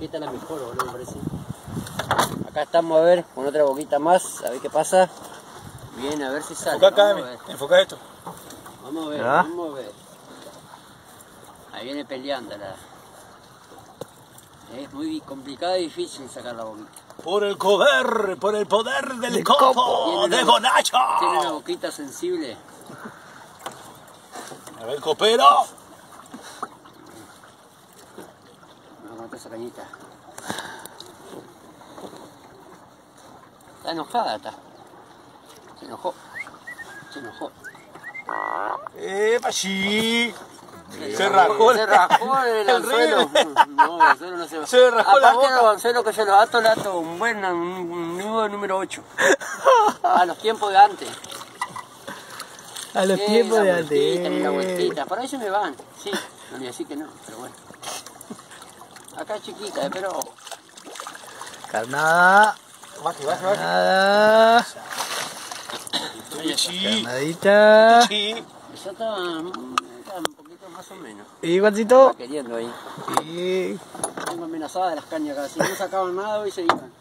Esta es la mejor, boludo, me parece. Acá estamos a ver, con otra boquita más, a ver qué pasa. Bien, a ver si sale. Enfoca acá, enfoca esto. Vamos a ver, ¿Ya? vamos a ver. Ahí viene peleando la... Es muy complicado y difícil sacar la boquita. Por el poder del copo de Bonacho. Tiene una boquita sensible. A ver, copero. Vamos a aguantar esa cañita. Está enojada, está. Se enojó. Se enojó. Sí. Se rajó el anzuelo. No, el anzuelo no se va. Se rajó la boca. Aparte los anzuelos que yo los ato, le ato un buen nudo número 8. A los tiempos de antes. A los tiempos de antes. Una vueltita. Por ahí se me van. Sí, no voy a decir que no, pero bueno. Acá chiquita, pero... Carnada. Baje. Carnada. Sí. Carnadita. Sí. Ya está un poquito más o menos. ¿Y Juancito? Está queriendo ahí. Sí. Tengo amenazada de las cañas acá. Si no sacaban nada hoy se iban.